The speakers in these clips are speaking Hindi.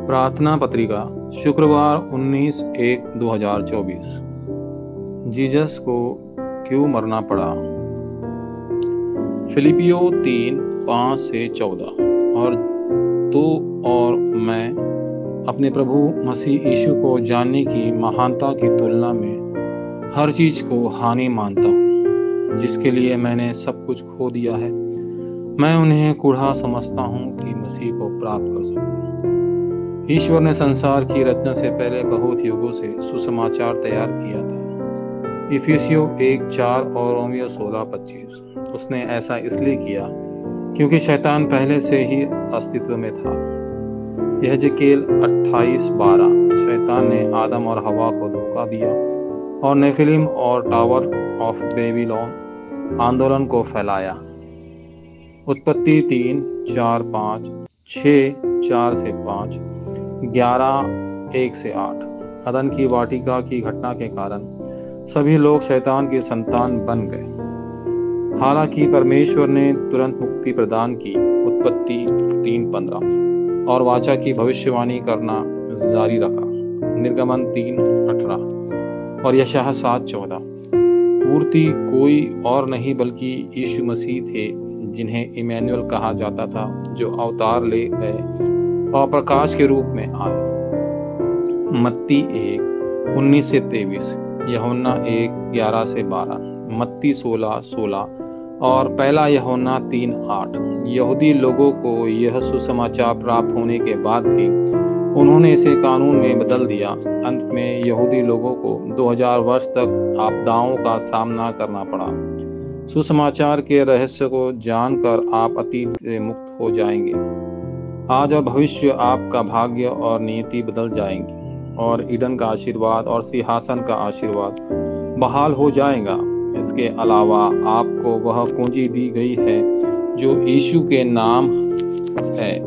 प्रार्थना पत्रिका शुक्रवार 19/1/2024। जीसस को क्यों मरना पड़ा। फिलिपियो 3:5-14। और मैं अपने प्रभु मसीह यीशु को जानने की महानता की तुलना में हर चीज को हानि मानता हूँ, जिसके लिए मैंने सब कुछ खो दिया है। मैं उन्हें कूढ़ा समझता हूँ कि मसीह को प्राप्त कर सकूं। ईश्वर ने संसार की रचना से पहले बहुत युगों से सुसमाचार तैयार किया था। इफिसियों 1:4 और रोमियो 16:25। उसने ऐसा इसलिए किया क्योंकि शैतान पहले से ही अस्तित्व में था। यहेजकेल 28:12। शैतान ने आदम और हवा को धोखा दिया और नेफिलिम और टावर ऑफ बेबीलोन आंदोलन को फैलाया। उत्पत्ति 3:4-5, 6:4-5, 11:1-8। अदन की वाटिका की घटना के कारण सभी लोग शैतान के संतान बन गए। हालांकि परमेश्वर ने तुरंत मुक्ति प्रदान की। उत्पत्ति 3:15 और वाचा की भविष्यवाणी करना जारी रखा। निर्गमन 3:18 और यशायाह 7:14। पूर्ति कोई और नहीं बल्कि यीशु मसीह थे, जिन्हें इमैनुअल कहा जाता था, जो अवतार ले गए और प्रकाश के रूप में आए। मत्ती 1:19-23, यूहन्ना 1:11-12, मत्ती 16:16 और पहला यूहन्ना 3:8। यहूदी लोगों को यह सुसमाचार प्राप्त होने के बाद भी उन्होंने इसे कानून में बदल दिया। अंत में यहूदी लोगों को 2000 वर्ष तक आपदाओं का सामना करना पड़ा। सुसमाचार के रहस्य को जानकर आप अतीत से मुक्त हो जाएंगे। आज और भविष्य आपका भाग्य और नियति बदल जाएंगी और ईडन का आशीर्वाद और सिंहासन का आशीर्वाद बहाल हो जाएगा। इसके अलावा आपको वह कुंजी दी गई है जो यीशु के नाम है।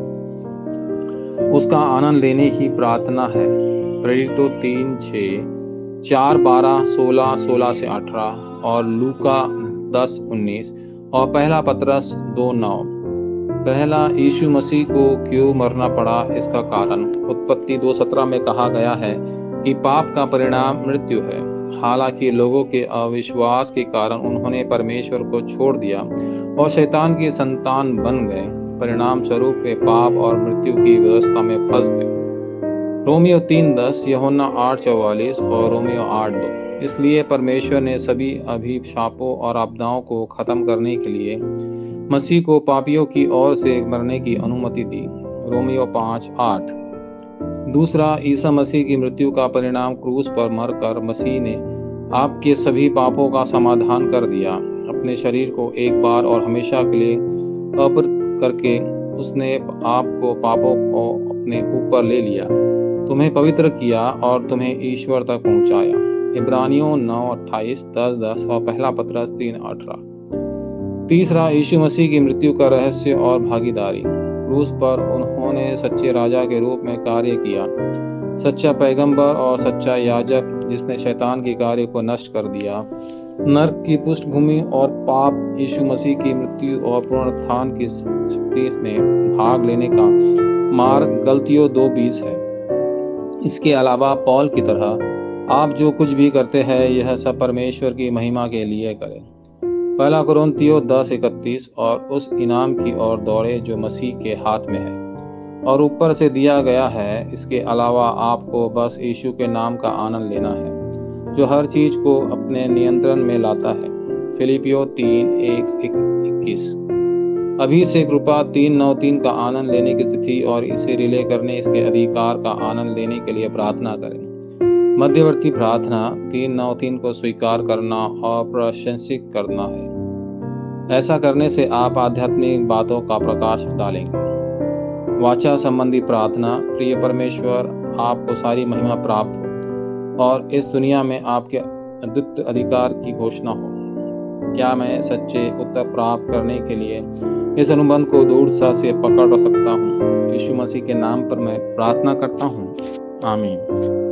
उसका आनंद लेने की प्रार्थना है। प्रेरितों 3:6, 4:12, 16:16-18 और लूका 10:19 और पहला पतरस 2:9। पहला, यीशु मसीह को क्यों मरना पड़ा, इसका कारण उत्पत्ति 2:17 में कहा गया है कि पाप का परिणाम मृत्यु है। हालांकि लोगों के अविश्वास के कारण उन्होंने परमेश्वर को छोड़ दिया और शैतान के संतान बन गए। परिणाम स्वरूप वे पाप और मृत्यु की व्यवस्था में फंस गए। रोमियो 3:10, यूहन्ना 8:44 और रोमियो 8:2। इसलिए परमेश्वर ने सभी अभिशापों और आपदाओं को खत्म करने के लिए मसीह को पापियों की ओर से मरने की अनुमति दी। रोमियो 5:8। दूसरा, ईसा मसीह की मृत्यु का परिणाम क्रूस पर मरकर मसीह ने आपके सभी पापों का समाधान कर दिया। अपने शरीर को एक बार और हमेशा के लिए अर्पित करके उसने आपको पापों को अपने ऊपर ले लिया, तुम्हें पवित्र किया और तुम्हें ईश्वर तक पहुंचाया। इब्रानियों 9:28, 10:10 और पहला पतरस 3:18। तीसरा, यीशु मसीह की मृत्यु का रहस्य और भागीदारी। क्रूस पर उन्होंने सच्चे राजा के रूप में कार्य किया, सच्चा पैगंबर और सच्चा याजक जिसने शैतान के कार्य को नष्ट कर दिया। नरक की पृष्ठभूमि और पाप यीशु मसीह की मृत्यु और पुनरुत्थान की शक्ति में भाग लेने का मार्ग गलतियों 2:20 है। इसके अलावा पौल की तरह आप जो कुछ भी करते हैं यह सब परमेश्वर की महिमा के लिए करें। पहला कुरिन्थियों 10:31 और उस इनाम की ओर दौड़े जो मसीह के हाथ में है और ऊपर से दिया गया है। इसके अलावा आपको बस यीशु के नाम का आनंद लेना है, जो हर चीज को अपने नियंत्रण में लाता है। फिलिपियो 3:1-21। अभी से कृपा 3:9-3 का आनंद लेने की स्थिति और इसे रिले करने इसके अधिकार का आनंद लेने के लिए प्रार्थना करें। मध्यवर्ती प्रार्थना 3:9-3 को स्वीकार करना और प्रशंसित करना है। ऐसा करने से आप आध्यात्मिक बातों का प्रकाश डालेंगे। वाचा संबंधी प्रार्थना। प्रिय परमेश्वर, आपको सारी महिमा प्राप्त हो और इस दुनिया में आपके अद्वितीय अधिकार की घोषणा हो। क्या मैं सच्चे उत्तर प्राप्त करने के लिए इस अनुबंध को दृढ़ता से पकड़ सकता हूँ? यीशु मसीह के नाम पर मैं प्रार्थना करता हूँ। आमीन।